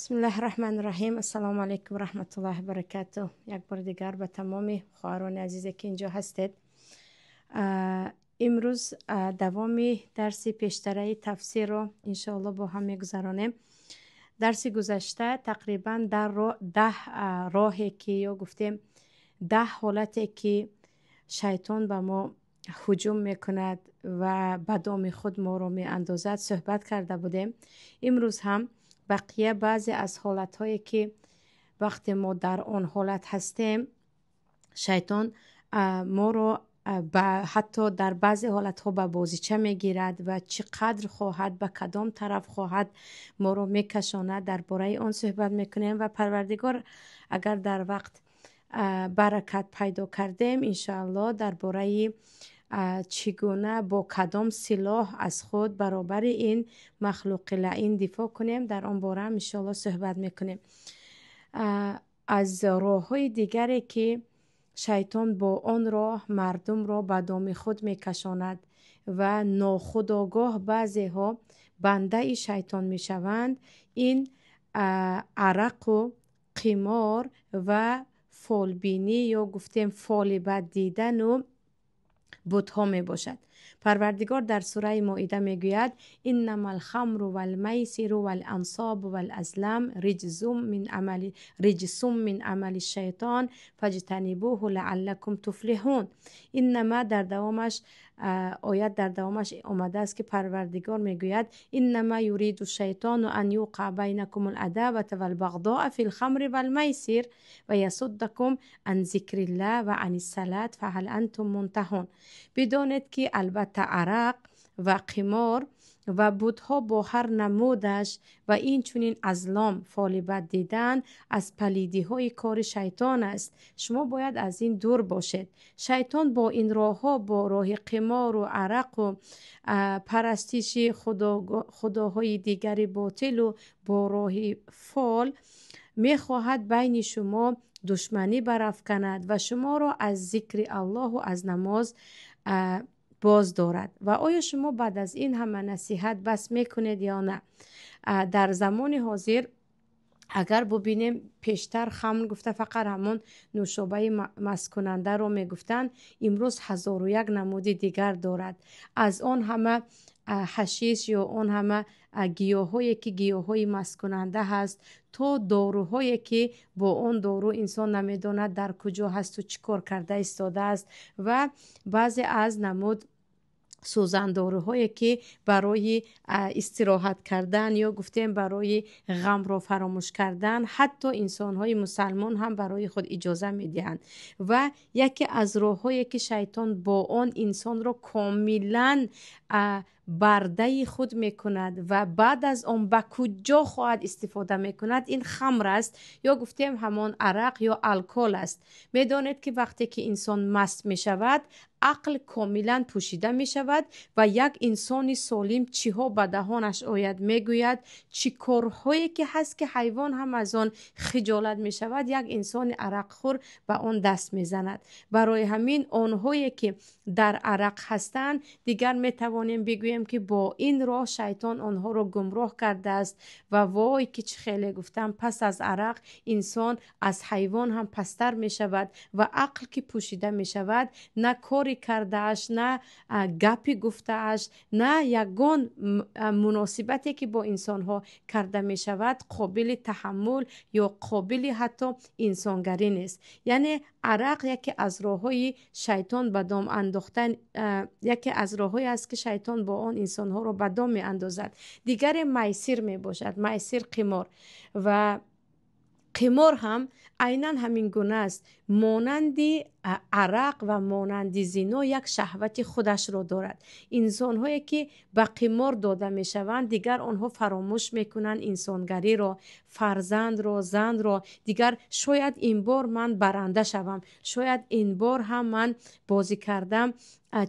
بسم الله الرحمن الرحیم. السلام علیکم و رحمت الله و برکاته. یک بار دیگر به تمام خواهران عزیزی که اینجا هستید، امروز دوام درس پیشتره تفسیر رو انشاءالله با هم میگذرانیم. درس گذشته تقریبا در 10 راهی که یا گفتیم 10 حالتی که شیطان به ما هجوم میکند و به دام خود ما رو می اندازد صحبت کرده بودیم. امروز هم بقیه بعضی از حالتهایی که وقتی ما در آن حالت هستیم شیطان ما رو حتی در بعضی حالتها به بازیچه میگیرد و چقدر خواهد به کدام طرف خواهد ما رو میکشاند. درباره آن صحبت میکنیم و پروردگار اگر در وقت برکت پیدا کردیم انشاءالله درباره چگونه با کدام سلاح از خود برابر این مخلوق لعین دفاع کنیم در آن باره هم انشاءالله صحبت میکنیم. از راه های دیگری که شیطان با آن راه مردم را به دام خود میکشاند و ناخودآگاه بعضی ها بنده شیطان میشوند، این عرق و قمار و فالبینی یا گفتیم فال بد دیدن و بت‌ها می باشد. پروردگار در سوره مائده میگوید انما الخمر والمیسر والانصاب والازلام رجس من عمل الشیطان فاجتنبوه لعلکم تفلحون. انما در دوامش آیت در دوامش آمده است که پروردگار میگوید انما یرید الشیطان ان یوقع بینکم العداوة والبغضاء فی الخمر والمیسر و یصدکم عن ذکر الله و عن الصلاة فهل انتم منتهون. بدانید که البته عرق و قمار و بت‌ها با هر نمودش و این چونین ازلام فال بد دیدن از پلیدی های کار شیطان است. شما باید از این دور باشید. شیطان با این راه ها، با راه قمار و عرق و پرستش خداهای دیگری باطل و با راه فال میخواهد بین شما دشمنی برافکند و شما را از ذکر الله و از نماز باز دارد. و آیا شما بعد از این همه نصیحت بس میکنید یا نه؟ در زمان حاضر اگر ببینیم پیشتر خمر گفته فقط همون نوشابه مسکننده رو میگفتن، امروز 1001 نمود دیگر دارد. از آن همه حشیش یا آن همه گیاهایی که گیاهای مسکننده هست تا داروهایی که با آن دارو انسان نمیداند در کجا هست و چیکار کرده ایستاده است و بعضی از نمود سوزنداروهایی که برای استراحت کردن یا گفتیم برای غم را فراموش کردن حتی انسان‌های مسلمان هم برای خود اجازه می‌دهند. و یکی از راه‌هایی که شیطان با آن انسان را کاملاً برده خود میکند و بعد از آن به کجا خواهد استفاده میکند این خمر است یا گفتیم همان عرق یا الکل است. میدانید که وقتی که انسان مست میشود عقل کاملا پوشیده می شود و یک انسان سالم چی ها به دهانش آید میگوید، چی کارهایی که هست که حیوان هم از آن خجالت می شود یک انسان عرق خور به آن دست می زند. برای همین آنهایی که در عرق هستند دیگر می توانیم بگوییم که با این راه شیطان آنها را گمراه کرده است و وای که چه خیلی گفتم پس از عرق انسان از حیوان هم پستر می شود و عقل که پوشیده می شود نه کاری کردهش نه گپی گفتهش نه یگان مناسبتی که با انسان ها کرده می شود قابل تحمل یا قابل حتی انسانگری نیست. یعنی عرق یکی از راه‌های شیطان به دام انداختن، یکی از راه‌هایی است که شیطان با آن انسان ها را به دام می اندازد. دیگر میسر می باشد، میسر قمار و قمار هم عیناً همین گونه است. مانند عرق و مانند زنا یک شهوت خودش را دارد. انسان هایی که به قمار داده می شوند دیگر آنها فراموش می کنند انسانگری را، فرزند را، زن را. دیگر شاید این بار من برنده شوم، شاید این بار هم من بازی کردم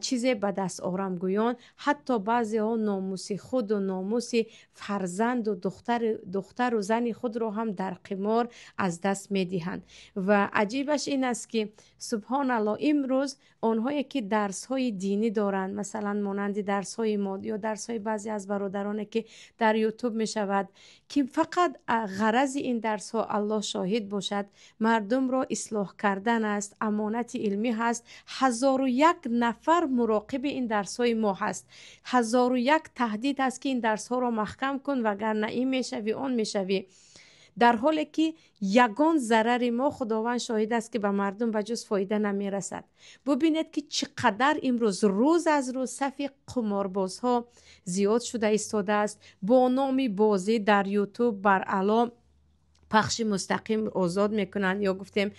چیز به دست آرم گویان، حتی بعضی ها ناموس خود و ناموس فرزند و دختر و زن خود رو هم در قمار از دست می دهند. و عجیبش این است که سبحان الله امروز آنهایی که درس های دینی دارند، مثلا مانند درس های ماد یا درس های بعضی از برادران که در یوتیوب می شود که فقط غرض این درس ها الله شاهد باشد، مردم را اصلاح کردن است، امانت علمی هست. 1001 نفر مراقب این درس های ما هست، 1001 تهدید است که این درس ها را محکم کن وگرنه این میشوی آن میشوی، در حالی که یگان ضرر ما خداوند شاهد است که به مردم به جز فایده نمی رسد. ببینید که چقدر امروز روز از روز صف قماربازها زیاد شده ایستاده است، با نام بازی در یوتیوب بر اعلی پخش مستقیم آزاد میکنن یا گفتیم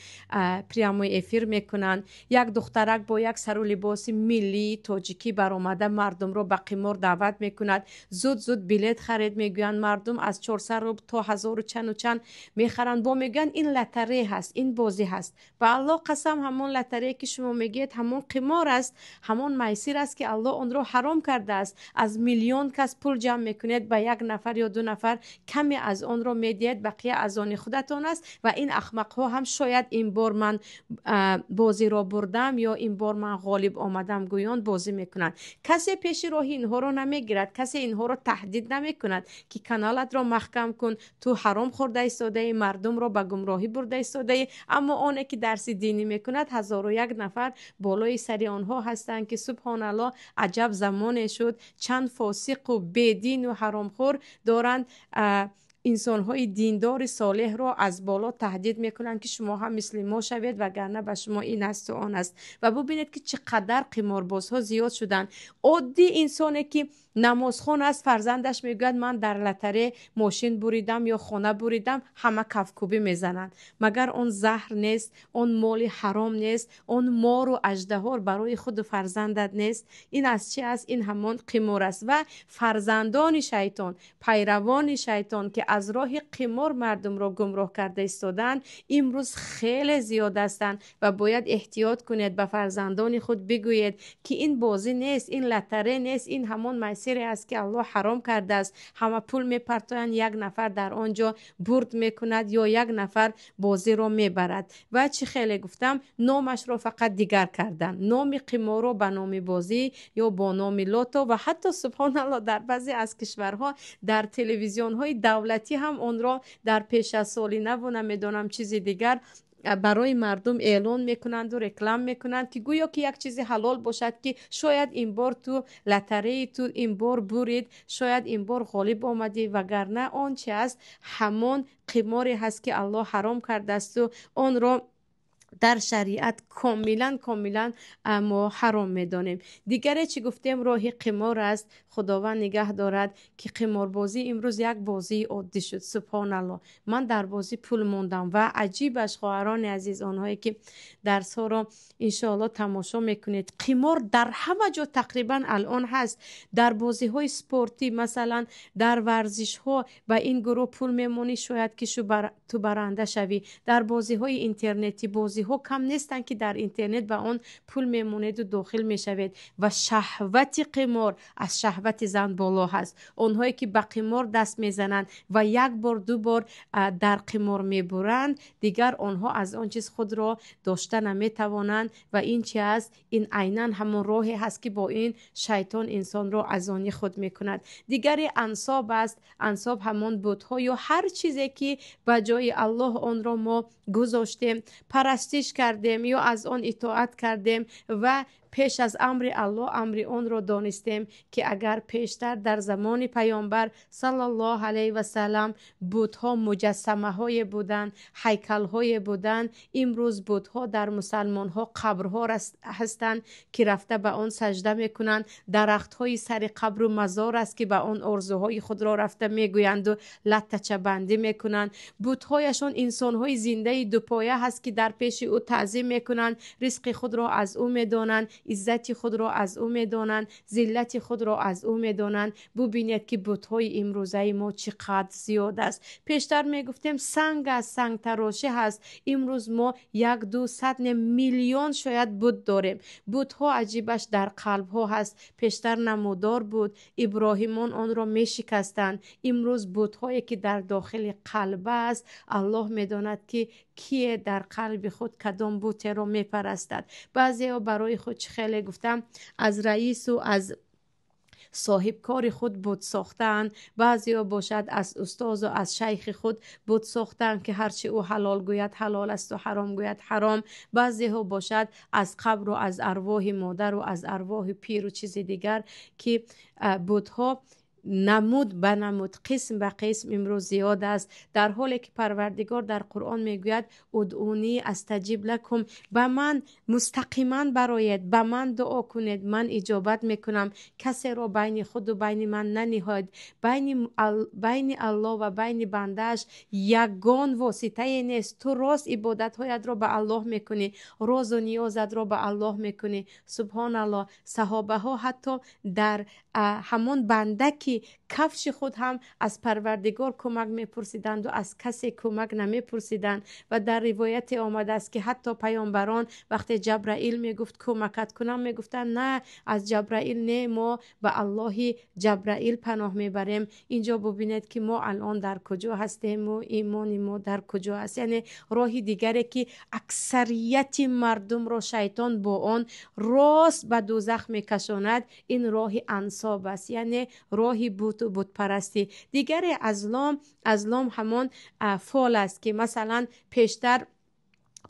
پریاموی افیر میکنن. یک دخترک با یک سر و لباس ملی تاجیکی برآمده مردم رو به قمار دعوت میکند، زود بلیت خرید، میگوین مردم از 400 روبل تا 1000 و چند و چند میخرن، با میگن این لتری هست، این بازی هست. به الله قسم همون لتری که شما میگید همون قمار است، همون میسر است که الله اون رو حرام کرده است. از میلیون کس پول جمع میکنید، به یک نفر یا دو نفر کمی از اون رو میدید، بقیه از خودتان است. و این احمق ها هم شاید این بار من بازی را بردم یا این بار من غالب آمدم گویان بازی میکنند. کسی پیش راه اینها رو نمیگیرد، کسی اینها رو تهدید نمیکند که کانالت را محکم کن، تو حرام خورده ایستاده، مردم را به گمراهی برده ایستاده. اما آنی که درس دینی میکند 1001 نفر بالای سری آنها هستند که سبحان الله عجب زمان شد چند فاسق و بدین و حرامخور دارند انسان‌های دیندار صالح را از بالا تهدید میکنند که شما هم مثل ما شوید وگرنه به شما این است و آن است. و ببینید که چقدر قماربازها زیاد شدن. عادی انسانی که نمازخوان است، فرزندش میگوید من در لتری ماشین بریدم یا خانه بریدم، همه کفکوبی میزنند. مگر اون زهر نیست؟ اون مال حرام نیست؟ اون مار و اژدها برای خود و فرزندت نیست؟ این از چی است؟ این همان قمار است. و فرزندان شیطان، پیروان شیطان که از راه قمار مردم را گمراه کرده ایستادن امروز خیلی زیاد هستند و باید احتیاط کنید. به فرزندان خود بگویید که این بازی نیست، این لتری نیست، این همان میسری است که الله حرام کرده است. همه پول میپرتاین، یک نفر در آنجا برد میکند یا یک نفر بازی را میبرد. و چی خیلی گفتم، نامش را فقط دیگر کردن، نام قمار را به نام بازی یا با نام لوتو. و حتی سبحان الله در بعضی از کشورها در تلویزیون های دولتی هم اون را در پیش از سالینه و نمیدونم چیزی دیگر برای مردم اعلان میکنند و رکلام میکنند که گویا که یک چیزی حلال باشد که شاید این بار تو لتری تو این بار برید، شاید این بار غالب آمدی، وگرنه آن چه است همون قماری هست که الله حرام کرده است و آن را در شریعت کاملا ما حرام میدانیم. دیگری چی گفتیم راه قمار است. خداوند نگه دارد که قماربازی امروز یک بازی عادی شد. سبحان الله، من در بازی پول موندم و عجیبش خواهران عزیز، آنهایی که درس ها را انشاءالله تماشا میکنید، قمار در همه جا تقریبا الان هست. در بازی های سپورتی، مثلا در ورزش ها به این گروه پول میمونی شاید که تو برنده شوی. در بازی های اینترنتی، بازی ها کم نیستن که در اینترنت به آن پول میمونید و داخل میشوید. و شهوت قمار از شهوت زن بالا هست. اونهایی که به قمار دست میزنند و یک بار دو بار در قمار میبرند، دیگر آنها از آن چیز خود را داشته نمیتوانند. و این چی است؟ این عیناً همون راهی هست که با این شیطان انسان را از آن خود میکند. دیگری انساب است. انساب همون بت‌ها یا هر چیزی که به جای الله آن را ما گذاشتیم، پرستش کردیم یا از آن اطاعت کردیم و پیش از امر الله امر آن را دانستیم که اگر پیشتر در زمان پیامبر صلی الله علیه و سلم بت‌ها مجسمه های بودند، هیکل های بودند، امروز بت‌ها در مسلمان ها قبرها هستند که رفته به آن سجده میکنند. درخت های سر قبر و مزار است که به آن آرزوهای خود را رفته میگویند و لطچه بندی میکنند. بت‌هایشان انسان های زنده دو پایه هست که در پیش او تعظیم میکنند، رزق خود را از او میدانند. عزت خود را از او میدانند، ذلت خود را از او میدانند. ببینید که بت‌های امروزه ما چقدر زیاد است. پیشتر میگفتیم سنگ از سنگ تراشه هست، امروز ما 100 میلیون شاید بت داریم. بت‌ها عجیبش در قلب ها هست. پیشتر نمودار بود، ابراهیمان آن را میشکستند. امروز بت‌هایی که در داخل قلب است، الله میداند که کیه در قلب خود کدام بت را میپرستد. بعضی برای خود خیلی گفتم از رئیس و از صاحب کار خود بت ساختند، بعضی ها باشد از استاد و از شیخ خود بت ساختند که هرچی او حلال گوید حلال است و حرام گوید حرام. بعضی ها باشد از قبر و از ارواح مادر و از ارواح پیر و چیز دیگر که بت ها نمود به نمود، قسم به قسم امروز زیاد است، در حالی که پروردگار در قرآن میگوید ادعونی استجیب لکم، به من مستقیما برایید، به من دعا کنید من اجابت میکنم. کسی را بین خود و بین من ننهاد. بین الله و بین بندهش یگان واسطه نیست. تو راست عبادت هایت را به الله میکنی، راز و نیازت را به الله میکنی. سبحان الله. صحابه ها حتی در همون بنده که کفش خود هم از پروردگار کمک میپرسیدند و از کسی کمک نمیپرسیدند. و در روایت آمده است که حتی پیامبران وقتی جبرائیل میگفت کمکت کنم میگفتن نه، از جبرائیل نه، ما به الله جبرائیل پناه میبریم. اینجا ببینید که ما الان در کجا هستیم و ایمان ما در کجا است. یعنی راهی دیگری که اکثریت مردم را شیطان با آن راست به دوزخ میکشاند، این راه انساب است، یعنی راهی بت و بت پرستی. دیگر ازلام همان فال است که مثلا پیشتر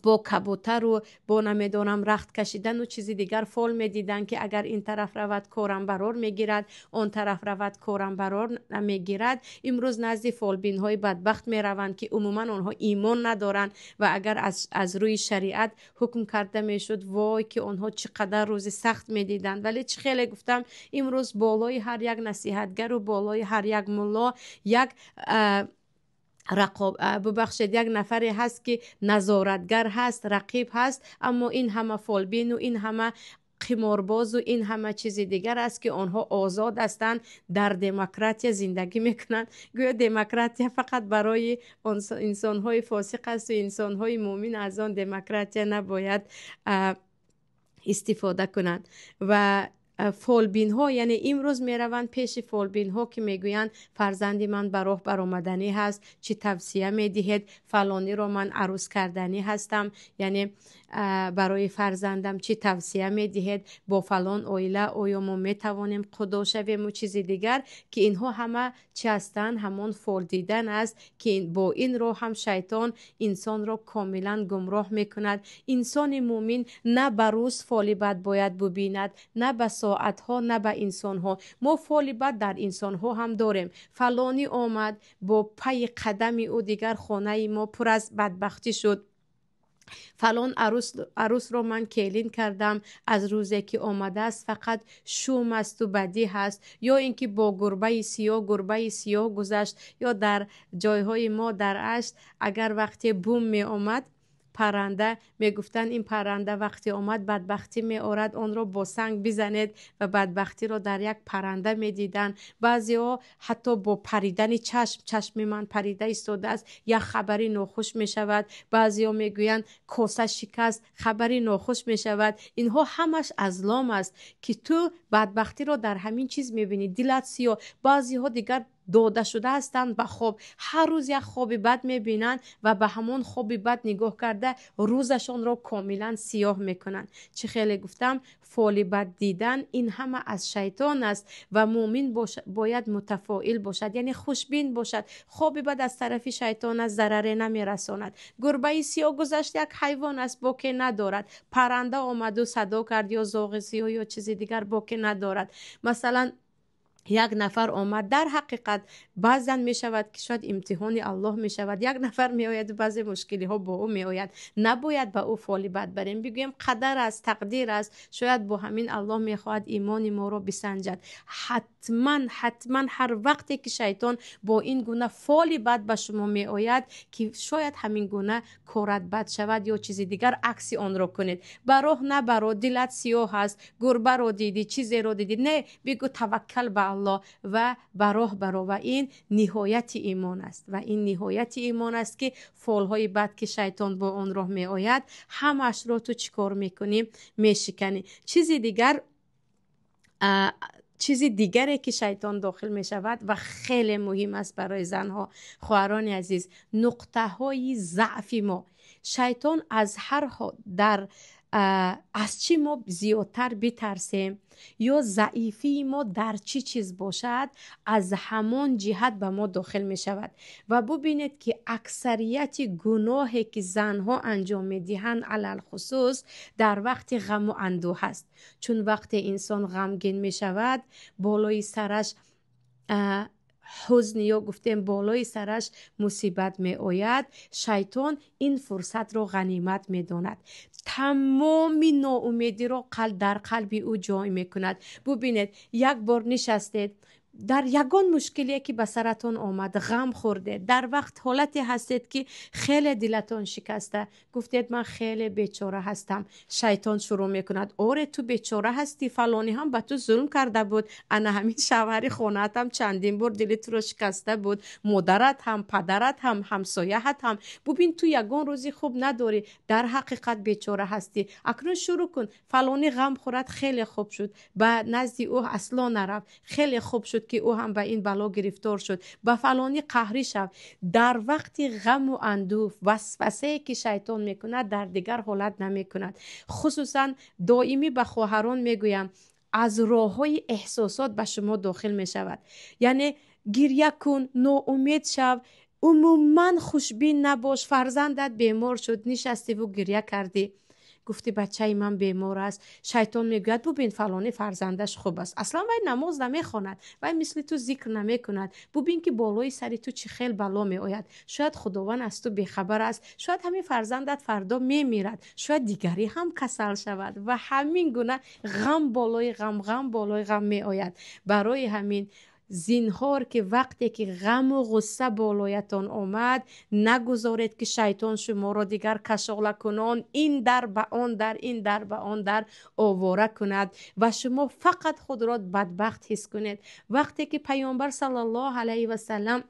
با کبوتر و با نمیدونم رخت کشیدن و چیزی دیگر فال میدیدن که اگر این طرف رود کارم برار میگیرد، اون طرف رود کارم برار نمیگیرد. امروز نزد فالبین های بدبخت میروند که عموما آنها ایمان ندارند و اگر از روی شریعت حکم کرده میشد وای که آنها چقدر روز سخت میدیدند. ولی چه خیلی گفتم امروز بالای هر یک نصیحتگر و بالای هر یک ملا یک ببخشید یک نفری هست که نظارتگر هست، رقیب هست. اما این همه فالبین و این همه قمارباز و این همه چیز دیگر است که آنها آزاد هستند، در دموکراسی زندگی میکنند. گویا دموکراسی فقط برای انسانهای فاسق است و انسانهای مؤمن از آن دموکراسی نباید استفاده کنند. و فالبین ها یعنی امروز می روند پیش فالبین ها که میگویند فرزندی من به راه برآمدنی هست، چی توصیه می دهید؟ فلانی رو من عروس کردنی هستم، یعنی برای فرزندم چی توصیه می دهید؟ با فلان اویله آیا ما می توانیم خدا شویم و چیزی دیگر، که اینها همه چی هستند؟ همون فال دیدن است که با این راه هم شیطان انسان را کاملا گمراه می کند. انسان مومن نه به روز فال بد باید ببیند، نه به ساعت ها، نه به انسان ها. ما فال بد در انسان ها هم داریم. فلانی آمد با پای قدم او دیگر خانه ما پر از بدبختی شد. فلان عروس رو من کلین کردم، از روزی که آمده است فقط شوم است و بدی هست. یا اینکه با گربه سیاه گذشت. یا در جایهای ما در اشت اگر وقتی بوم می آمد پرنده میگفتن این پرنده وقتی آمد بدبختی می آورد، آن را با سنگ بزنید و بدبختی را در یک پرنده می دیدن. بعضی ها حتی با پریدن چشم من پریده ایستاده است یک خبری ناخوش می شود. بعضی ها می گویند کاسه شکست، خبری ناخوش می شود. اینها همش ازلام است که تو بدبختی را در همین چیز می بینی، دلت سیاه. بعضی ها دیگر داده شده هستند به خواب، هر روز یک خواب بد میبینند و به همون خواب بد نگاه کرده روزشان را کاملا سیاه میکنند. چه خیلی گفتم فال بد دیدن این همه از شیطان است و مؤمن باید متفائل باشد، یعنی خوشبین باشد. خواب بد از طرف شیطان است، ضرری نمیرساند. گربه سیاه گذشت یک حیوان است، باکی ندارد. پرنده آمد و صدا کرد یا زاغ سیاه یا چیزی دیگر باکی ندارد. مثلا یک نفر آمد، در حقیقت بعضا می شود که شاید امتحان الله می شود، یک نفر می آید بعضی مشکلی ها با او می آید، نباید با او فالی بد بریم، بگویم قدر است، تقدیر است، شاید با همین الله می خواهد ایمان ما رو بسنجد. حتما هر وقتی که شیطان با این گونه فالی بد به شما می آید که شاید همین گونه کارت بد شود یا چیزی دیگر عکسی آن را کنید، برو نه برو، دلت سیاه است، گربه رو دیدی، چیزی رو دیدی، نه، بگو توکل به الله و براه برو. و این نهایت ایمان است و این نهایت ایمان است که فالهای بد که شیطان با آن راه می آید همش رو تو چیکار میکنی؟ میشکنی. چیزی دیگری که شیطان داخل می شود و خیلی مهم است برای زنها، خواهران عزیز، نقطه های ضعف ما. شیطان از هر از چی ما زیادتر بترسیم یا ضعیفی ما در چی چیز باشد، از همان جهت به ما داخل می شود. و ببینید که اکثریت گناهی که زنها انجام می دهند علل خصوص در وقت غم و اندوه است. چون وقت انسان غمگین می شود، بالای سرش حزن یا گفتیم بالای سرش مصیبت می آید، شیطان این فرصت را غنیمت می داند، تمام ناامیدی را در قلب او جای می کند. ببینید یک بار نشستید در یگان مشکلی که به سرتون آمد، غم خورده، در وقت حالتی هستید که خیلی دلتون شکسته، گفتید من خیلی بیچاره هستم، شیطان شروع میکند آره تو بیچاره هستی، فلانی هم به تو ظلم کرده بود، انا همین شوهر خونت هم چندین بار دلت رو شکسته بود، مادرت هم، پدرت هم، همسایه‌ت هم، ببین تو یگان روزی خوب نداری، در حقیقت بیچاره هستی. اکنون شروع کن، فلانی غم خورد، خیلی خوب شد، به نزد او اصلا نرفت، خیلی خوب شد که او هم به این بلا گرفتار شد، با فلانی قهری شد. در وقت غم و اندوه وسوسه که شیطان میکند در دیگر حالت نمیکند. خصوصا دائمی به خواهران میگویم از راه های احساسات به شما داخل میشود، یعنی گریه کن، ناامید شو، عموما خوشبین نباش. فرزندت بیمار شد، نشستی و گریه کردی، گفتی بچه من بیمار است، شیطان میگوید ببین فلانی فرزندش خوب است، اصلا وی نماز نمیخواند، وی مثل تو ذکر نمیکند، ببین که بالای سری تو چه خیل بلا می آید، شاید خداوند از تو بیخبر است، شاید همین فرزندت فردا میمیرد، شاید دیگری هم کسل شود و همین گونه غم بالای غم بالای غم می آید. برای همین زینهار که وقتی که غم و غصه بالایتان آمد، نگذارید که شیطان شما را دیگر کشاله کنان، این در به آن در، این در به آن در آواره کند و شما فقط خود را بدبخت حس کنید. وقتی که پیامبر صلی الله علیه و سلم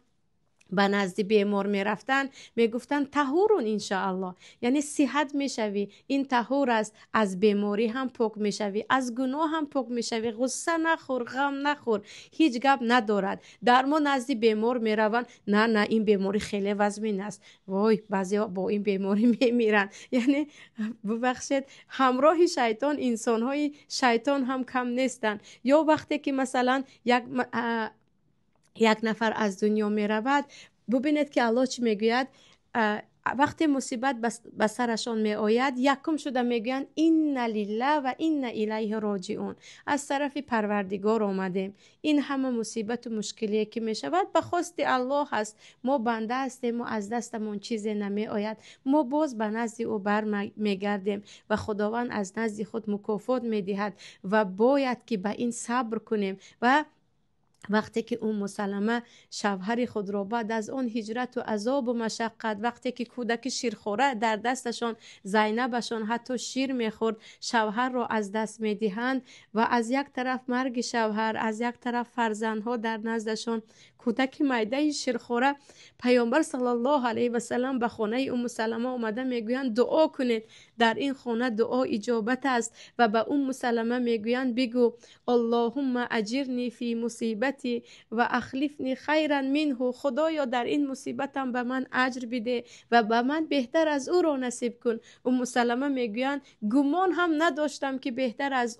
به نزد بیمار می رفتن، می گفتن طهورون انشاءالله، یعنی صحت می شوی، این طهور است، از بیماری هم پاک می شوی، از گناه هم پاک می شوی، غصه نخور، غم نخور، هیچ گپ ندارد. در ما نزد بیمار می روند، نه این بیماری خیلی وزمین است، وای بعضی با این بیماری می میرن. یعنی ببخشید همراه شیطان انسان های شیطان هم کم نیستن. یا وقتی که مثلا یک نفر از دنیا می رود، ببینید که الله چی میگوید، وقتی مصیبت به سرشان می آید، یکم شده میگویند این لله و این الیه راجعون، از طرف پروردگار آمدیم، این همه مصیبت و مشکلی که می شود به خواست الله هست، ما بنده هستیم و از دستمون چیزی نمی آید، ما باز به نزد او بر می گردیم و خداوند از نزد خود مکافات می دهد و باید که به این صبر کنیم. و وقتی که سلمه شوهر خود را بعد از اون هجرت و عذاب و مشقت، وقتی که کودک شیرخوره در دستشان، زینبشان حتی شیر میخورد، شوهر را از دست میدهند و از یک طرف مرگ شوهر، از یک طرف فرزندها در نزدشان، کودک میده شیرخوره، پیامبر صلی الله علیه و سلم به خانه سلمه اومده میگویند دعا کنید، در این خانه دعا اجابت است و به سلمه میگویند بگو اللهم اجرنی فی مصیبتی و اخلفنی خیرا منه، خدایا در این مصیبتم به من اجر بده و به من بهتر از او را نصیب کن. سلمه میگویند گمان هم نداشتم که بهتر از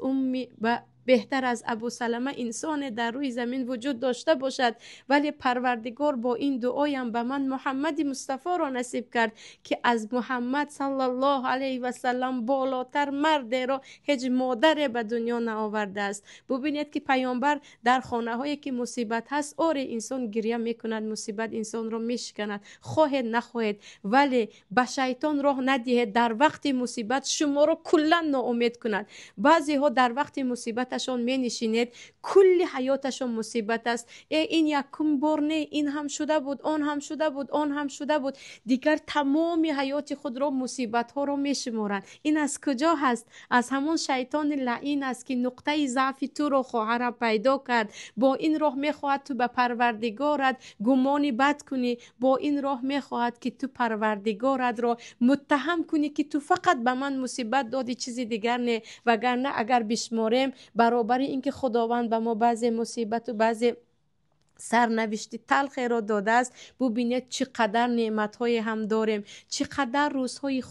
بهتر از ابو سلمه انسان در روی زمین وجود داشته باشد، ولی پروردگار با این دعایم به من محمد مصطفی را نصیب کرد که از محمد صلی الله علیه و سلم بالاتر مرد را هیچ مادر به دنیا نآورده است. ببینید که پیامبر در خانه هایی که مصیبت هست، انسان گریه میکند، مصیبت انسان را میشکند، خواهد نخواهد، ولی به شیطان راه ندهید در وقت مصیبت شما را کلا ناامید کند. بعضی ها در وقت مصیبتشان می نشینید، کل حیاتشان مصیبت است. این یکم بار نه، این هم شده بود، آن هم شده بود، آن هم شده بود، دیگر تمام حیات خود را مصیبت ها را می شمارند. این از کجا هست؟ از همون شیطان لعین است که نقطه ضعف تو را خواهر پیدا کرد. با این راه می خواهد تو به پروردگارت گمانی بد کنی، با این راه می خواهد که تو پروردگارت را متهم کنی که تو فقط به من مصیبت دادی، چیزی دیگر نه. وگرنه اگر بشماریم برابر اینکه خداوند به ما بعضی مصیبت و بعضی سرنوشتی تلخی را داده است، ببینید چقدر نعمت‌های هم داریم، چقدر روزهای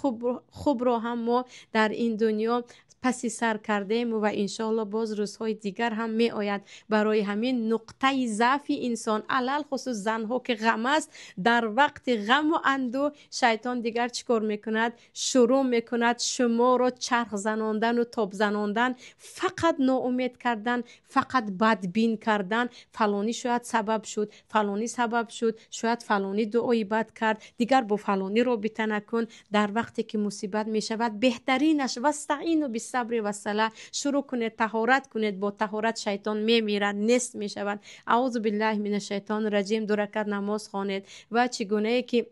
خوب را هم ما در این دنیا پسی سر کردیم و انشاءالله باز روزهای دیگر هم می آید. برای همین نقطه ضعف انسان، علل خصوص زنها که غم است، در وقت غم و اندوه شیطان دیگر چیکار میکند؟ شروع میکند شما را چرخ زناندن و تاب زناندن، فقط ناامید کردن، فقط بدبین کردن. فلانی شاید سبب شد، فلانی سبب شد، شاید فلانی دعای بد کرد، دیگر با فلانی رابطه نکن. در وقتی که مصیبت می شود بهترینش واستعینوا بالصبر والصلاة، شروع کنید طهارت کنید. با طهارت شیطان میمیرد، نیست میشود. اعوذ بالله من الشیطان الرجیم، 2 رکعت نماز خوانید. و چگونه که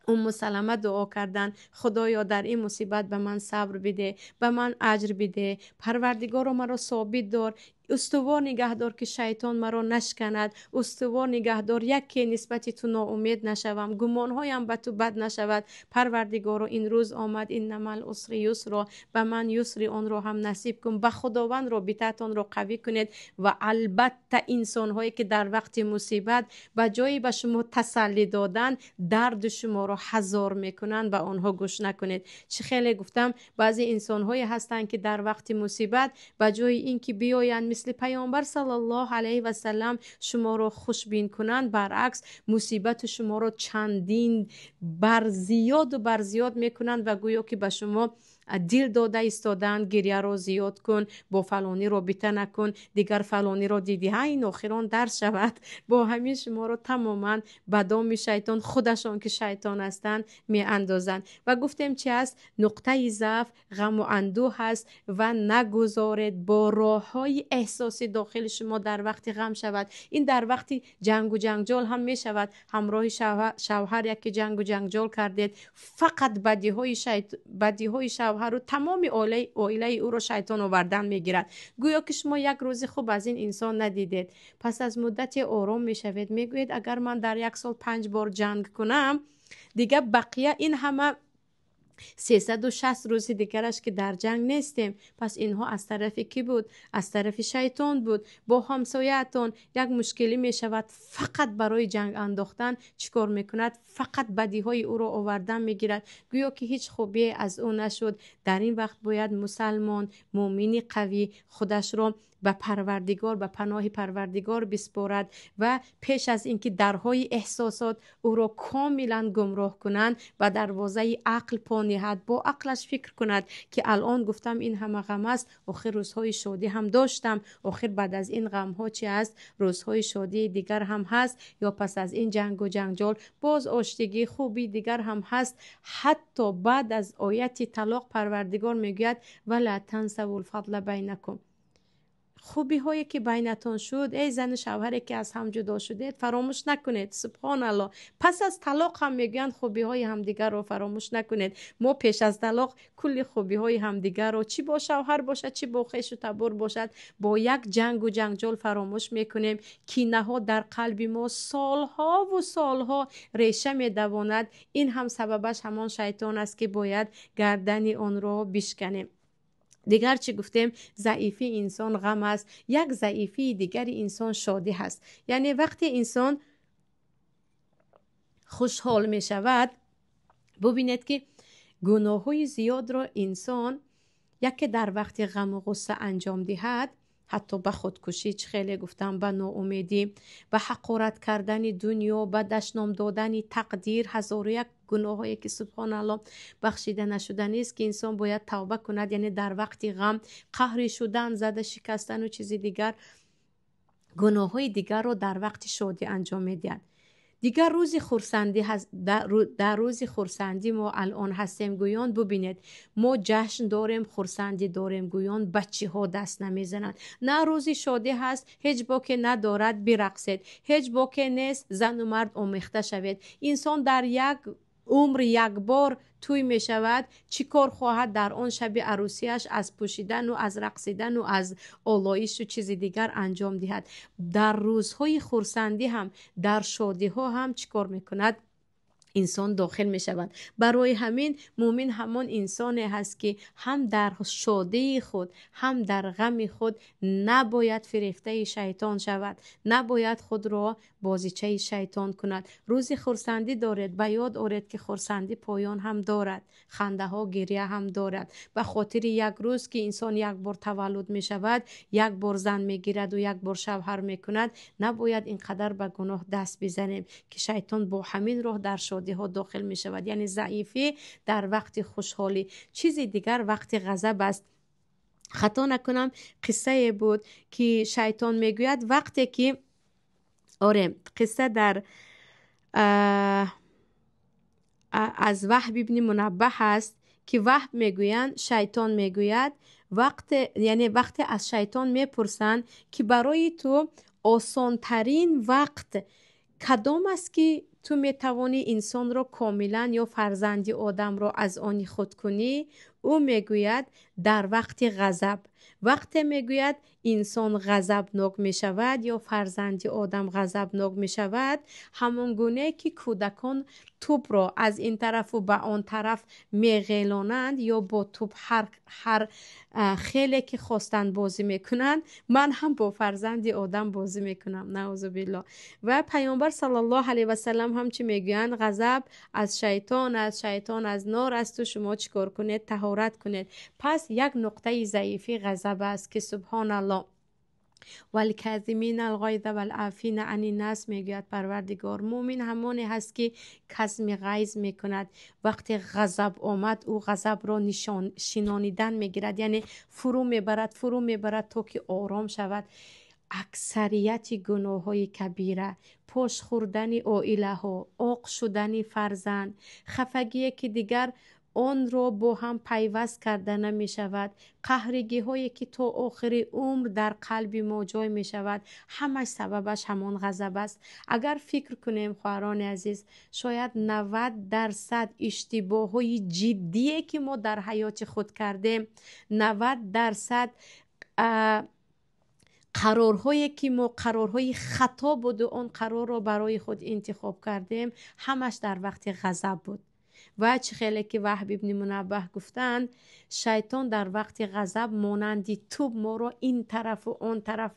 ام سلمه دعا کردن، خدایا در این مصیبت به من صبر بده، به من اجر بده، پروردگار مرا ثابت دار، استوار نگهدار که شیطان مرا نشکند، استوار نگهدار یکی نسبت تو ناامید نشوم، گمانهایم به تو بد نشود. پروردگار این روز آمد، انما العسر یسرا، به من یسر آن را هم نصیب کن. به خداوند رابطتان را قوی کنید. و البته انسان هایی که در وقت مصیبت به جایی به شما تسلی دادن، درد شما را هزار میکنند، به آنها گوش نکنید. چه خیلی گفتم بعضی انسان هایی هستند که در وقت مصیبت به جای اینکه بیایند مثل پیامبر صلی الله علیه و سلم شما را خوشبین کنند، برعکس مصیبت شما را چندین بر زیاد و بر زیاد میکنند و گویا که به شما دل داده ایستادن، گریه را زیاد کن، با فلانی رابطه نکن، دیگر فلانی را دیدی این آخران درس شود. با همین شما را تماما به دام شیطان، خودشان که شیطان هستند، می اندازند. و گفتیم چی است؟ نقطه ضعف غم و اندوه هست و نگذارید با راه های احساسی داخل شما در وقت غم شود. این در وقت جنگ و جنجال هم می شود. همراه شوهر یکی جنگ و جنجال کردید، فقط بدی های شوهر رو تمام عائله او رو شیطان آوردن میگیرد. گویا که شما یک روز خوب از این انسان ندیدید، پس از مدت آرام میشوید، میگوید اگر من در 1 سال 5 بار جنگ کنم، دیگه بقیه این همه 360 روز دیگرش که در جنگ نیستیم. پس اینها از طرف کی بود؟ از طرف شیطان بود. با همسایه‌تان یک مشکلی می شود، فقط برای جنگ انداختن چیکار میکند؟ فقط بدیهای او را آوردن میگیرد، گویا که هیچ خوبی از او نشد. در این وقت باید مسلمان مؤمن قوی خودش را به پروردگار، به پناه پروردگار بسپارد و پیش از اینکه درهای احساسات او را کاملا گمراه کنند و دروازه عقل پا نهد، با عقلش فکر کند که الان گفتم این همه غم است، آخر روزهای شادی هم داشتم، آخر بعد از این غم ها چی است؟ روزهای شادی دیگر هم هست، یا پس از این جنگ و جنجال باز آشتگی خوبی دیگر هم هست. حتی بعد از آیت طلاق پروردگار میگوید ولا تنسوا الفضل بینکم، خوبی هایی که بینتان شد، ای زن شوهری که از هم جدا شدید، فراموش نکنید. سبحان الله، پس از طلاق هم میگن خوبی های همدیگر رو فراموش نکنید. ما پیش از طلاق کلی خوبی های همدیگر رو، چی با شوهر باشد چی با خویش و تبر باشد، با یک جنگ و جنجال فراموش میکنیم. کینه ها در قلب ما سالها و سالها ریشه میدواند. این هم سببش همان شیطان است که باید گردن آن را بشکنیم. دیگر چی گفتیم؟ ضعیفی انسان غم است، یک ضعیفی دیگر انسان شادی هست. یعنی وقتی انسان خوشحال می شود، ببینید که گناه های زیاد را انسان یکی در وقت غم و غصه انجام دهد، حتی به خودکشی، خیلی گفتم به ناامیدی، به حقارت کردن دنیا، به دشنام دادن تقدیر، هزار و یک گناهایی که سبحان الله بخشیده نشدنی است که انسان باید توبه کند. یعنی در وقت غم قهری شدن، زده شکستن و چیزی دیگر، گناههای دیگر رو در وقت شادی انجام میدن. دیگر روزی خورسندی هست. در روزی خورسندی ما الان هستیم گویان. ببینید ما جشن داریم، خورسندی داریم گویان. بچه ها دست نمیزنند. نه روزی شادی هست، هیچ باکه ندارد برقصید، هیچ باکه نیست زن و مرد آمیخته شوید. انسان در یک عمر یک بار توی می شود. چی کار خواهد در آن شب عروسیش از پوشیدن و از رقصیدن و از آلایش و چیز دیگر انجام دهد؟ در روزهای خورسندی هم، در شادی ها هم چی کار می کند؟ انسان داخل می شود. برای همین مومن همان انسانی هست که هم در شادی خود هم در غم خود نباید فریفته شیطان شود، نباید خود را بازیچه شیطان کند. روزی خورسندی دارد، به یاد آورد که خورسندی پایان هم دارد، خنده ها گریه هم دارد. به خاطر یک روز که انسان یک بار تولد می شود، یک بار زن می گیرد و یک بار شوهر می کند، نباید اینقدر به گناه دست بزنیم که شیطان با همین راه در شادی ها داخل می شود. یعنی ضعیفی در وقت خوشحالی. چیزی دیگر وقت غضب است. خطا نکنم قصه بود که شیطان میگوید وقتی که قصه در از وهب ابن منبه است که وهب میگویند شیطان میگوید وقتی از شیطان میپرسند که برای تو آسان ترین وقت کدام است که تو میتوانی انسان را کاملا یا فرزندی آدم را از آنی خود کنی؟ او میگوید در وقت غضب. وقتی میگوید انسان غضبناک می شود یا فرزندی آدم غضبناک می شود، همون گونه که کودکان توپ را از این طرف و به آن طرف می غیلانند یا با توپ هر خیلی که خواستن بازی میکنند، من هم با فرزندی آدم بازی میکنم، نعوذ بالله. و پیامبر صلی الله علیه و سلم هم چی میگویند؟ غضب از شیطان از نار است و شما چیکار کنید؟ طهارت کنید. پس یک نقطه ضعیفی غضب است که سبحان الله والکاظمین الغیظ والعافین عن الناس میگوید پروردگار مومن همانی هست که کظم غیظ میکند. وقتی غضب آمد او غضب را شنانیدن میگیرد، یعنی فرو میبرد تا که آرام شود. اکثریت گناه های کبیره، پشت خوردن عائله ها، عاق شدن فرزند، خفگی که دیگر آن را با هم پیوست کرده نمی شود، قهرگی هایی که تا آخر عمر در قلب ما جای می شود، همش سببش همان غضب است. اگر فکر کنیم خواهران عزیز، شاید 90% اشتباه های جدیه که ما در حیات خود کردیم، 90% قرارهایی که ما قرارهای خطا بود و آن قرار را برای خود انتخاب کردیم، همش در وقت غضب بود. و چه خیلی که وهب ابن منبه گفتند شیطان در وقت غضب مانندی توپ ما را این طرف و آن طرف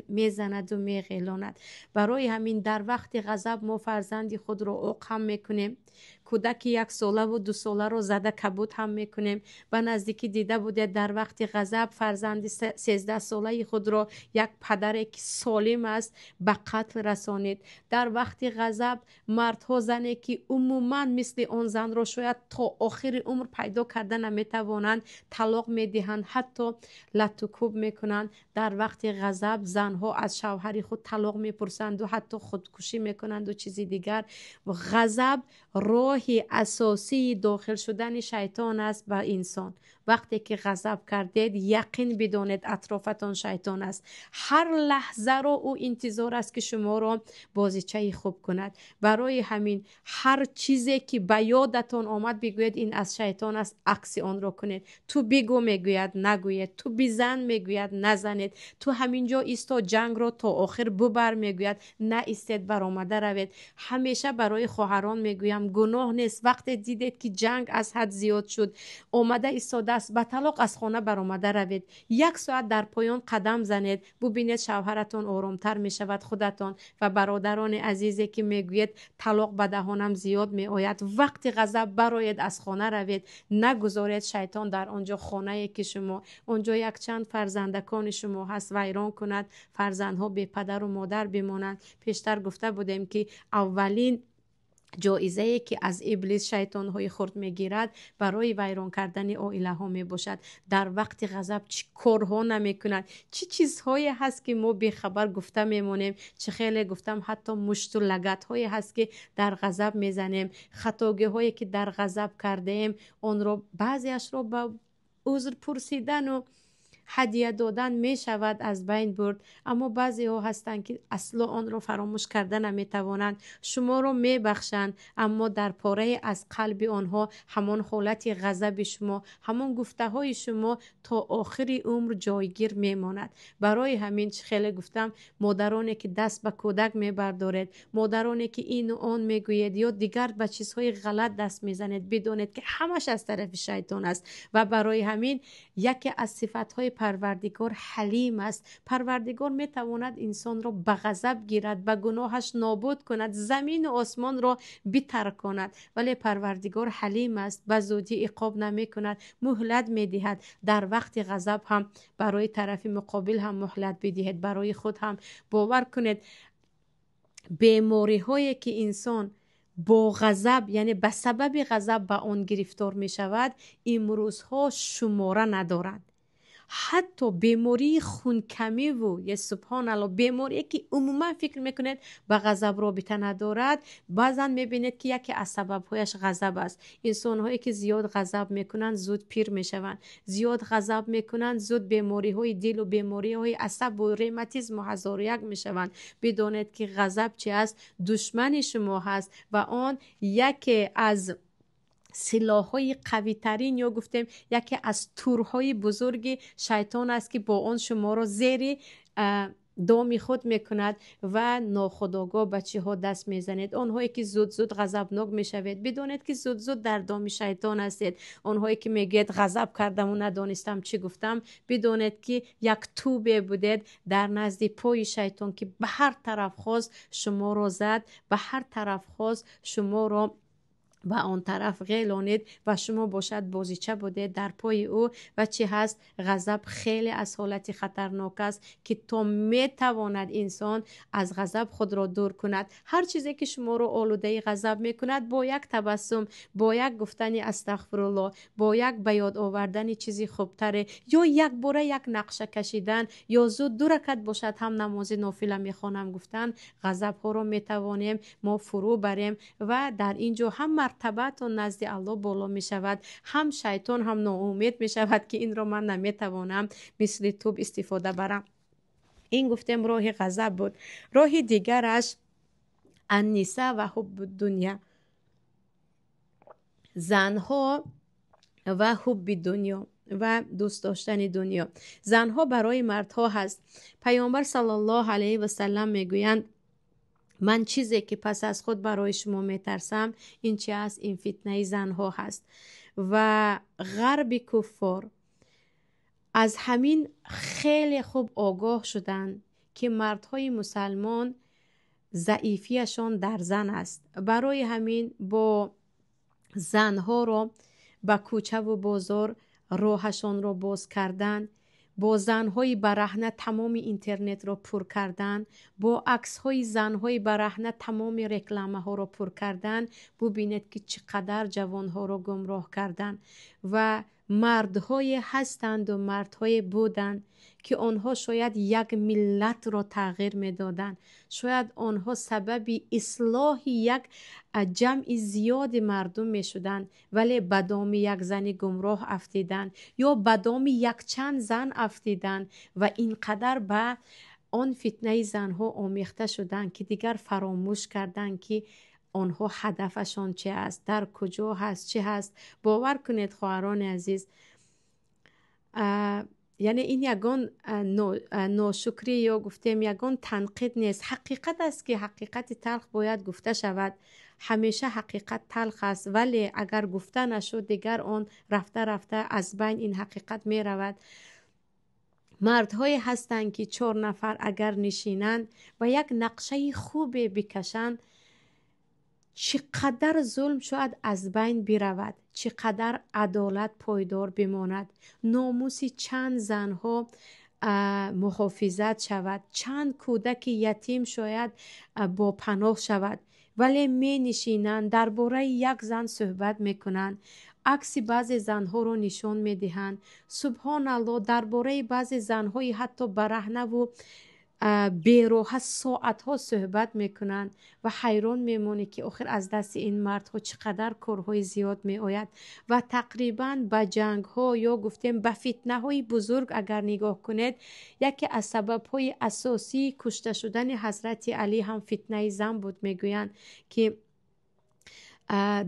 میزند و میغیلاند. برای همین در وقت غضب ما فرزند خود را عاق هم میکنیم، کودک 1 ساله و 2 ساله رو زده کبود هم میکنیم. و نزدیکی دیده بوده در وقت غضب فرزند 13 ساله خود را یک پدر که سالم است به قتل رسانید. در وقت غضب مردها زنی که عموما مثل آن زن را شاید تا آخر عمر پیدا کرده نمیتوانند طلاق میدهند، حتی لطوکوب میکنند. در وقت غضب زنها از شوهر خود طلاق میپرسند و حتی خودکشی میکنند و چیزی دیگر. و غضب راهی اساسی داخل شدن شیطان است به انسان. وقتی که غضب کردید یقین بدانید اطرافتان شیطان است. هر لحظه رو او انتظار است که شما را بازیچه خوب کند. برای همین هر چیزی که به یادتان آمد بگوید این از شیطان است، عکس آن را کنید. تو بگو میگوید نگوید، تو بزن میگوید نزنید، تو همینجا ایستا جنگ را تا آخر ببر میگوید نه ایستید برآمده روید. همیشه برای خواهران میگویم گناه نیست وقتی دیدید که جنگ از حد زیاد شد آمده ایستاده است به طلاق از خانه برآمده روید. 1 ساعت در پایان قدم زنید، ببینید شوهرتون آرامتر می شود، خودتان و برادران عزیزی که میگوید طلاق به دهانم زیاد می آید، وقتی غضب برآید از خانه روید. نگذارید شیطان در آنجا خانه‌ای که شما اونجا یک چند فرزندکان شما هست ویران کند، فرزندها بی پدر و مادر بمانند. پیشتر گفته بودیم که اولین جایزه ای که از ابلیس شیطان های خرد میگیرد برای ویران کردن عائله ها می باشد. در وقت غضب چه کارها نمی کند، چه چیزهایی هست که ما بی خبر گفته میمونیم. چه خیلی گفتم حتی مشت و لگت هایی هست که در غضب میزنیم، خطاگی هایی که در غضب کرده ایم آن را بعضیش را با عذر پرسیدن و هدیه دادن می شود از بین برد، اما بعضی ها هستند که اصلا آن را فراموش کرده نمی توانند. شما را می بخشند اما در پاره از قلب آنها همان حالت غضب شما، همان گفته های شما تا آخر عمر جایگیر می ماند. برای همین خیلی گفتم مادرانی که دست به کودک می بردارید، مادرانی که این و آن می گوید یا دیگر به چیزهای غلط دست می زنید، بدونید که همش از طرف شیطان است. و برای همین یکی از صفات پروردگار حلیم است. پروردگار می تواند انسان را به غضب گیرد، به گناهش نابود کند، زمین و آسمان را بترکاند، ولی پروردگار حلیم است، به زودی عقاب نمی کند، مهلت می دهد. در وقت غضب هم برای طرف مقابل هم مهلت بدهید، برای خود هم. باور کنید بیماری هایی که انسان با غضب یعنی به سبب غضب به آن گرفتار می شود امروزها شماره ندارد. حتی بیماری خونکمی و یا سبحان الله بیماری که عموما فکر میکنید به غضب رابطه ندارد، بعضا میبینید که یکی از سببهایش غضب است. انسان هایی که زیاد غضب میکنند زود پیر میشوند، زیاد غضب میکنند زود بیماری های دل و بیماری های عصب و ریماتیسم و هزار و یک میشوند. بدانید که غضب چی است؟ دشمن شما هست و آن یکی از سلاح‌های قوی ترین یا گفتیم یکی از تورهای بزرگ شیطان است که با آن شما را زیر دام خود میکند و ناخودآگاه بچه ها دست میزنید. آنهایی که زود زود غضبناک میشوید بدونید که زود زود در دام شیطان هستید. آنهایی که میگید غضب کردم و ندانستم چی گفتم، بدونید که یک توبه بودید در نزد پای شیطان که به هر طرف خواست شما را زد، به هر طرف خواست شما را و آن طرف غیلانید و شما باشد بازیچه بوده در پای او. و چی هست؟ غضب خیلی از حالت خطرناک است که تا می تواند انسان از غضب خود را دور کند. هر چیزی که شما را آلوده غضب می کند با یک تبسم، با یک گفتن استغفرالله، با یک به یاد آوردن چیزی خوبتره، یا یک باره یک نقشه کشیدن، یا زود 2 رکعت باشد هم نماز نافله می خوانم گفتن، غضب ها را می توانیم ما فرو بریم و در اینجا هم مرتبت و نزد الله بالا می شود، هم شیطان هم ناامید می شود که این را من نمی توانم مثل توب استفاده برم. این گفتم راه غضب بود. راه دیگرش النساء و حب دنیا، زنها و حب دنیا و دوست داشتن دنیا. زنها برای مردها هست. پیامبر صلی الله علیه و سلم میگویند من چیزی که پس از خود برای شما میترسم این چی است؟ این فتنه زنها هست. و غرب کفار از همین خیلی خوب آگاه شدند که مردهای مسلمان ضعیفیشان در زن است. برای همین با زنها را به کوچه و بازار راهشان را باز کردن، با زنهای برهنه تمام اینترنت را پر کردن، با عکسهای زنهای برهنه تمام رکلامه ها را پر کردن. ببینید که چقدر جوانها را گمراه کردن. و مردهای هستند و مردهای بودند که آنها شاید یک ملت را تغییر میدادند، شاید آنها سبب اصلاح یک جمع زیاد مردم می شدند، ولی به دام یک زن گمراه افتیدند یا به دام یک چند زن افتیدند و اینقدر به آن فتنه زنها آمیخته شدند که دیگر فراموش کردند که آنها هدفشان چه است، در کجا هست، چه هست. باور کنید خواهران عزیز، یعنی این یگان ناشکری یا گفتیم یگان تنقید نیست، حقیقت است که حقیقت تلخ باید گفته شود. همیشه حقیقت تلخ است، ولی اگر گفته نشد دیگر آن رفته رفته از بین این حقیقت می رود. مردهایی هستند که 4 نفر اگر نشینند و یک نقشه خوب بکشند، چقدر ظلم شاید از بین برود، چقدر عدالت پایدار بماند، ناموس چند زنها محافظت شود، چند کودک یتیم شاید با پناه شود، ولی می نشینند درباره یک زن صحبت میکنند، عکس بعضی زنها رو نشان میدهند. سبحان الله، درباره بعضی زنهای حتی برهنه و بیروح ساعت ها صحبت میکنند و حیران میمونی که آخر از دست این مردها چقدر کارهای زیاد می آید و تقریبا به جنگ ها یا گفتیم به فتنه های بزرگ اگر نگاه کنید، یکی از سبب های اساسی کشته شدن حضرت علی هم فتنه زن بود. میگویند که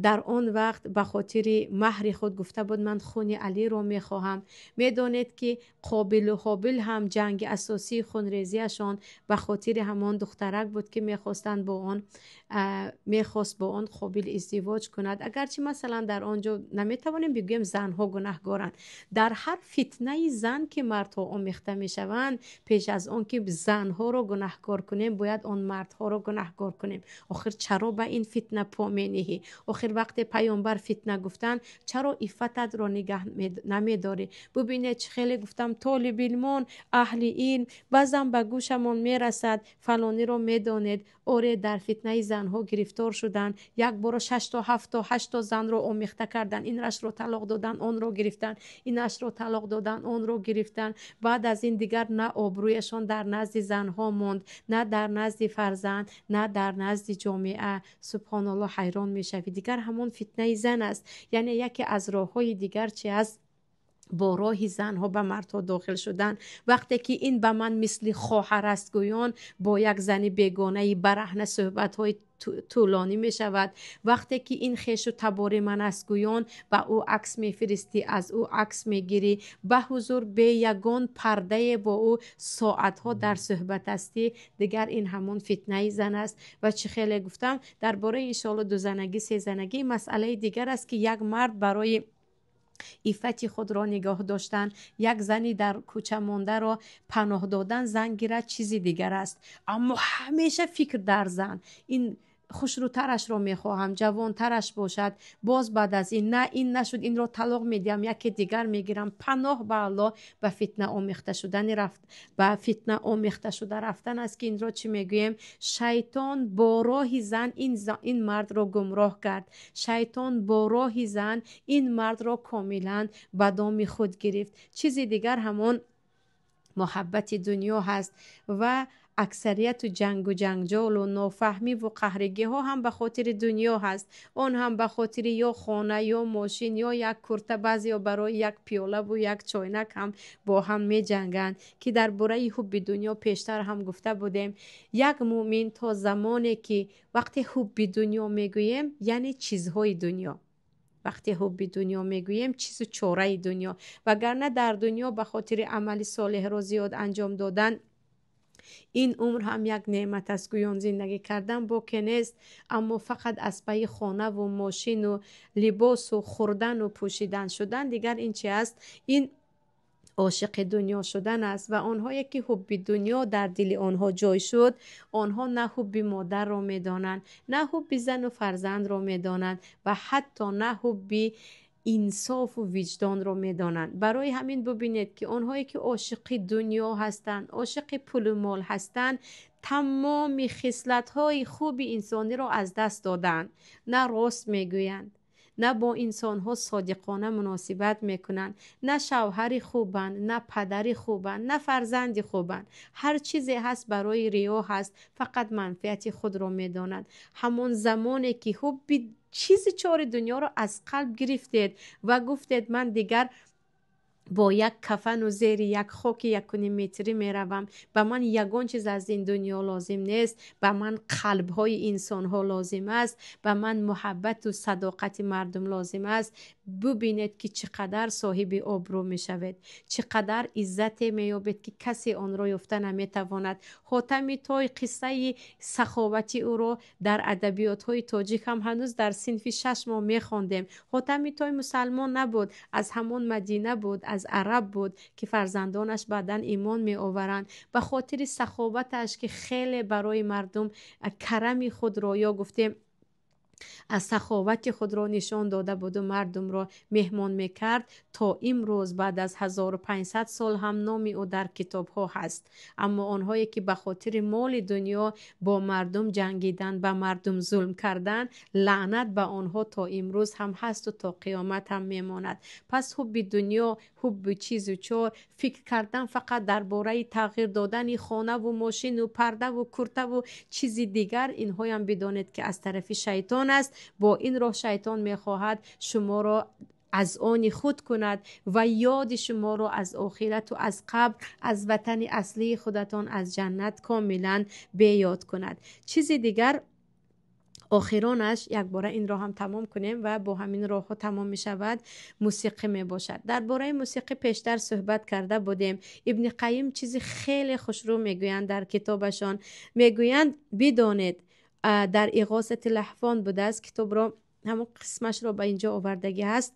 در آن وقت به خاطر مهر خود گفته بود من خون علی رو میخواهم. میدانید که قابل و حابیل هم جنگ اساسی خونریزیشان به خاطر همان دخترک بود که میخواست با آن قابل ازدواج کند. اگرچه مثلا در آنجا نمیتوانیم بگویم زنها گناهگارند، در هر فتنه زن که مردها آمیخته میشوند، پیش از آن که زنها رو گناهگار کنیم باید آن مردها رو گناهگار کنیم. آخر چرا به این فتنه پا می‌نهی؟ آخر وقت پیامبر فتنه گفتن چرا عفتت را نگه نمیداری؟ ببینید چه خیلی گفتم طالب علمان، اهل علم، بعضم به گوشمون میرسد فلانی رو میدانید اوره در فتنه زنها گرفتار شدن، یک بار 6 تا 7 تا 8 تا زن رو آمیخته کردن، این رش رو طلاق دادن، اون رو گرفتن، این رش رو طلاق دادن، اون رو گرفتن. بعد از این دیگر نه آبرویشان در نزد زنها موند، نه در نزد فرزند، نه در نزد جامعه. سبحان الله، حیران میشوی. دیگر همون فتنه زن است. یعنی یکی از راههای دیگر چی است؟ با راه زنها به مردها داخل شدن. وقتی که این به من مثل خواهر است گویان با یک زن بیگانه برهنه صحبت های طولانی می شود. وقتی که این خیش و تبار من است گویان با او عکس می فرستی، از او عکس می گیری، به حضور به یگان پرده با او ساعت ها در صحبت استی، دیگر این همون فتنه زن است. و چه خیلی گفتم درباره انشالله 2 زنگی 3 زنگی مسئله دیگر است که یک مرد برای عفت خود را نگاه داشتن، یک زنی در کوچه مانده را پناه دادن، زن گیرد چیزی دیگر است، اما همیشه فکر در زن، این خوشروترش را میخواهم، جوانترش باشد، باز بعد از این نه این نشد این را طلاق میدیم یکی دیگر میگیرم. پناه به الله به فتنه آمیخته شدن به فتنه آمیخته شده رفتن است که این را چی میگویم؟ شیطان با راه زن این مرد را گمراه کرد. شیطان با راه زن این مرد را کاملا به دام خود گرفت. چیزی دیگر همون محبت دنیا هست و اکثریت جنگ و جنجال و نافهمی و قهرگی ها هم به خاطر دنیا هست. اون هم به خاطر یا خانه یا ماشین یا یک کرته، بعضی یا برای یک پیاله و یک چاینک هم با هم می جنگند که در باره حب دنیا پیشتر هم گفته بودیم. یک مومن تا زمانی که وقتی حب دنیا میگوییم یعنی چیزهای دنیا، وقتی حب دنیا میگوییم چیز چاره دنیا، وگرنه در دنیا به خاطر عمل صالح را زیاد انجام دادن این عمر هم یک نعمت است. گویان زندگی کردن با کنیست، اما فقط از پای خانه و ماشین و لباس و خوردن و پوشیدن شدن دیگر این چی است؟ این عاشق دنیا شدن است. و آنهایی که حب دنیا در دل آنها جای شد، آنها نه حب مادر را میدانند، نه حب زن و فرزند را میدانند و حتی نه حب انصاف و وجدان را میدانند. برای همین ببینید که آنهایی که عاشق دنیا هستند، عاشق پول و مال هستند، تمام خصلت‌های خوب انسانی را از دست دادند. نه راست میگویند، نه با انسان‌ها صادقانه مناسبت میکنند، نه شوهر خوبند، نه پدر خوبند، نه فرزند خوبند. هر چیزی هست برای ریا هست، فقط منفعت خود را میدانند. همون زمانی که حب چیز چار دنیا را از قلب گرفتید و گفتید من دیگر با یک کفن و زیر یک خاک 1.5 متری میروم. به من یگان چیز از این دنیا لازم نیست، به من قلب های انسان ها لازم است، به من محبت و صداقت مردم لازم است. ببینید که چقدر صاحب آبرو می شود، چقدر عزت می یابد که کسی آن را یافته نمی تواند. حاتم طایی قصه سخاوتی او را در ادبیات های تاجیک هم هنوز در صنف 6 ما می خواندیم. حاتم طایی مسلمان نبود، از همون مدینه بود، از عرب بود که فرزندانش بعداً ایمان می آورند. به خاطر سخاوتش که خیلی برای مردم کرم خود را، یا گفتیم از سخاوت خود را نشان داده بود و مردم را مهمان میکرد، تا امروز بعد از 1500 سال هم نام او در کتاب ها هست. اما آنهایی که به خاطر مال دنیا با مردم جنگیدن، به مردم ظلم کردن، لعنت به آنها تا امروز هم هست و تا قیامت هم میماند. پس حب دنیا، حب چیز و چار، فکر کردن فقط درباره تغییر دادن خانه و ماشین و پرده و کرته و چیزی دیگر، اینها هم بدانید که از طرف شیطان است. با این راه شیطان میخواهد شما را از آن خود کند و یاد شما را از آخرت و از قبر، از وطن اصلی خودتان، از جنت کاملا بیاد کند. چیزی دیگر آخرانش، یک باره این راه هم تمام کنیم و با همین راه ها تمام می شود، موسیقی می باشد. درباره موسیقی پیشتر صحبت کرده بودیم. ابن قیم چیزی خیلی خوشرو می گویند در کتابشان. می گویند بدانید، در اغاثة الاحفان بوده است، کتاب را همون قسمش را به اینجا آوردگی هست.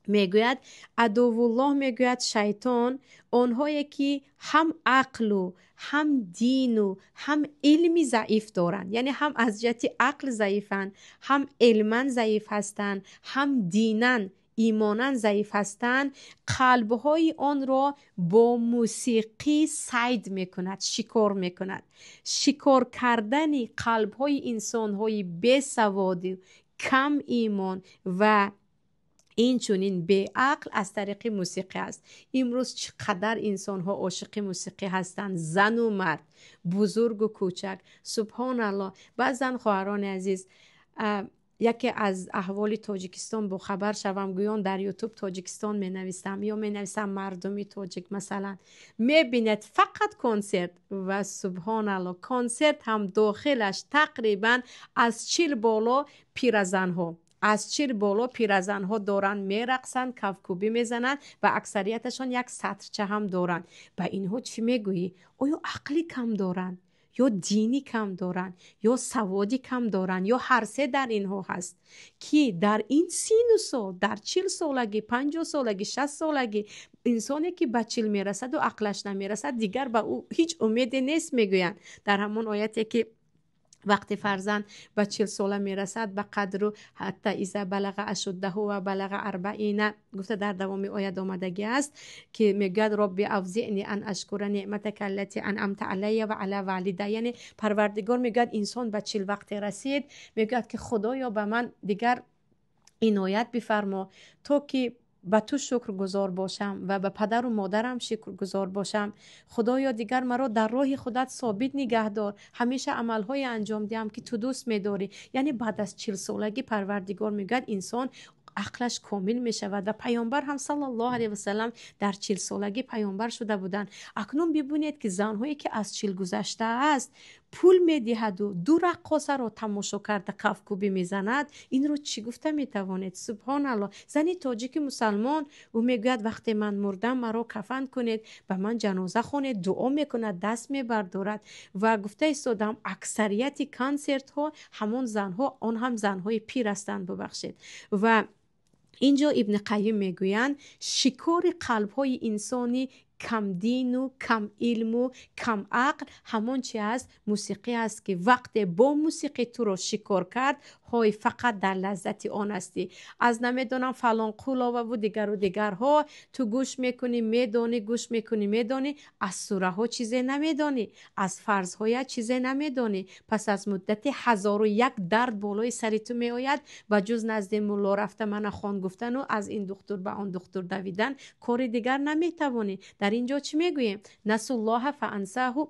میگوید عدو الله، میگوید شیطان، آنهایی که هم عقل و هم دین و هم علمی ضعیف دارند، یعنی هم از جهت عقل ضعیفند، هم علما ضعیف هستند، هم دیناً ایماناً ضعیف هستند، قلبهای آن را با موسیقی صید میکند، شکار میکند. شکار کردن قلبهای انسانهای بی سواد، کم ایمان و این چونین به عقل از طریق موسیقی است. امروز چقدر انسان ها عاشق موسیقی هستند، زن و مرد، بزرگ و کوچک. سبحان الله. بعضن خواهران عزیز، یکی از احوال تاجیکستان با خبر شوم، گویان در یوتیوب تاجیکستان می نویسم یا می نویسم مردمی تاجیک مثلا، می بیند فقط کنسرت و سبحان الله، کنسرت هم داخلش تقریبا از 40 بالا پیرزن ها، از 40 بالا پیرزن ها دارن میرقصن، کفکوبی میزنن و اکثریتشان یک سطرچه هم دارن. با اینها چی میگویی؟ آیا عقلی کم دارن، یا دینی کم دارن، یا سوادی کم دارن، یا هر سه در اینها هست که در این سین و سال، در 40 سالگی، 50 سالگی، 60 سالگی، انسانی که به 40 میرسد و عقلش نمیرسد دیگر به او هیچ امیدی نیست. میگوین در همون آیتی که وقتی فرزند به 40 ساله میرسد، به قدر حتی اذا بلغ اشده و بلغ 40، گفته در دوام آیت آمدگی است که میگد رب اوزعنی ان اشکر نعمتک التي انعمت علی و علی والدی، یعنی پروردگار میگد انسان به 40 وقت رسید، میگد که خدایا به من دیگر عنایت بفرما تا که به تو شکر گزار باشم و به پدر و مادرم شکر گزار باشم. خدایا دیگر مرا در راه خودت ثابت نگه دار، همیشه عملهای انجام دهم که تو دوست می‌داری. یعنی بعد از 40 سالگی پروردگار میگه انسان عقلش کامل می شود و پیامبر هم صلی الله علیه و سلم در 40 سالگی پیامبر شده بودند. اکنون ببینید که زنهایی که از 40 گذشته است پول می دهد و دو رقاصه را تماشا کرده کفکوبی می زند، این رو چی گفته می توانید؟ سبحان الله. زنی تاجیک مسلمان او میگوید وقتی من مردم مرا کفن کنید، به من جنازه خوانید، دعا میکند، دست می بردارد. و گفته ایستادم اکثریت کنسرت ها همون زنها، آن هم زنهای پیر هستند، ببخشید. و اینجا ابن قیم میگویند شکار قلب های انسانی کم دین و کم علم و کم عقل همون چی است؟ موسیقی است که وقت با موسیقی تو رو شکار کرد، های فقط در لذت آن هستی. از نمیدونم فلان قولا و دیگر ها تو گوش میکنی میدانی، گوش میکنی میدانی، از سوره ها چیزی نمیدانی، از فرض های چیزی نمیدانی. پس از مدت 1001 درد بالای سر تو میآید و جز نزد مولا رفته من خوان گفتن و از این دکتر به آن دکتر دویدن کار دیگر نمیتوانی. در اینجا چی میگوییم؟ نسوا الله فانساه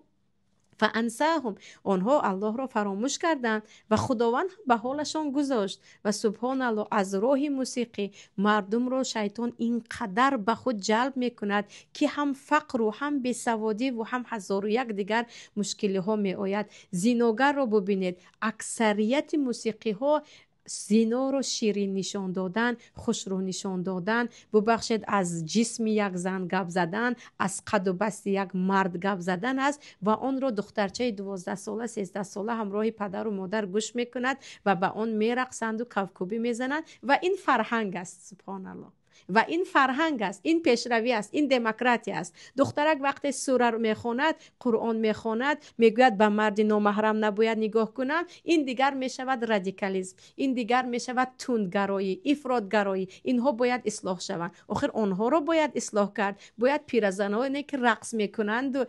فانساهم، آنها الله را فراموش کردند و خداوند به حالشان گذاشت. و سبحان الله، از راه موسیقی مردم را شیطان اینقدر به خود جلب میکند که هم فقر و هم بیسوادی و هم هزار و یک دیگر مشکلی ها می آید. زیناگر را ببینید، اکثریت موسیقی ها زینا رو شیرین نشان دادن، خوش رو نشان دادن، ببخشید از جسم یک زن گپ زدن، از قد و بست یک مرد گپ زدن است و آن رو دخترچه 12 ساله 13 ساله همراه پدر و مادر گوش میکند و به آن میرقصند و کوکوبی میزنند. و این فرهنگ است. سبحان الله. و این فرهنگ است، این پیشروی است، این دموکراسی است. دخترک وقتی سوره رو میخواند، قرآن میخواند، میگوید به مرد نامحرم نباید نگاه کنم، این دیگر میشود رادیکالیسم، این دیگر میشود تندگرایی، افراطگرایی. اینها باید اصلاح شوند. آخر آنها رو باید اصلاح کرد. باید پیرزنانی که رقص میکنند و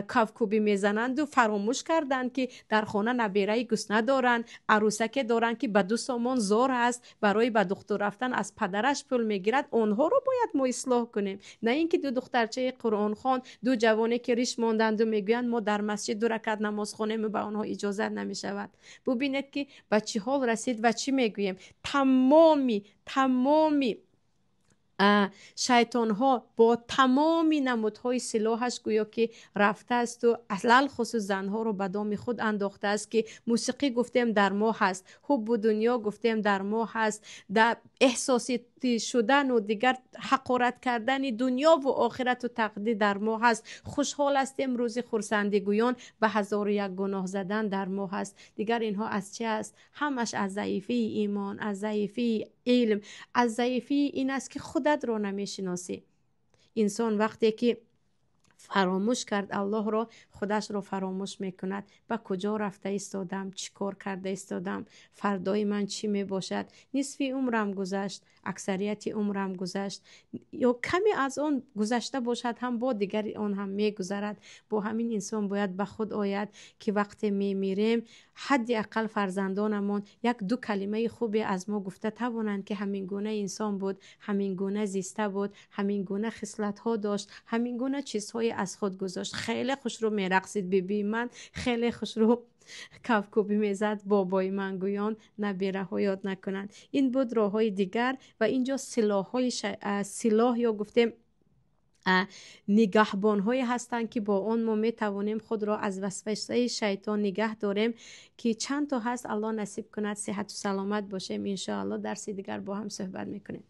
کوکوبی میزنند و فراموش کردند که در خانه نبیره گسنه دارند، عروسک دارند که به دو سامان زار است، برای به دکتر رفتن از پدرش پول میگیرد. اونها رو باید ما اصلاح کنیم، نه اینکه دو دخترچه قرآن خوان، دو جوانی که ریش ماندند و میگویند ما در مسجد 2 رکعت نماز خونیم و به آنها اجازه نمی شود. ببینید که به چه حال رسید و چی میگوییم. تمامی شیطان ها با تمامی نمودهای سلاحش گویا که رفته است و اصلا خصوص زنها رو به دام خود انداخته است که موسیقی گفتیم در ما هست، حب و دنیا گفتیم در ما هست، در احساسی شدن و دیگر حقارت کردن دنیا و آخرت و تقدیر در ما هست. خوشحال هستیم روزی خرسندی گویان به 1001 گناه زدن در ما هست. دیگر اینها از چه است؟ همش از ضعیفی ایمان، از ضعیفی علم، از ضعیفی این است که خودت رو نمیشناسی. انسان وقتی که فراموش کرد الله را، خودش را فراموش میکند. با کجا رفته ایستادم، چی کار کرده ایستادم، فردای من چی می باشد. نصفی عمرم گذشت، اکثریت عمرم گذشت، یا کمی از آن گذشته باشد هم با دیگری آن هم می گذرد. با همین انسان باید به خود آید که وقتی می میریم حدی اقل فرزندانمون یک دو کلمه خوبی از ما گفته توانند که همین گونه انسان بود، همین گونه زیسته بود، همین گونه خصلت ها داشت، همین گونه چیزهای از خود گذاشت. خیلی خوش رو میرقصید بیبی من، خیلی خوش رو کوکوبی میزد بابای من گویان، نبیره ها یاد نکنند. این بود راه های دیگر. و اینجا سلاح یا گفتیم نگهبان هایی هستند که با آن ما می توانیم خود را از وسوسه شیطان نگه داریم که چند تا هست. الله نصیب کند صحت و سلامت باشیم. ان شاء الله درس دیگر با هم صحبت میکنیم.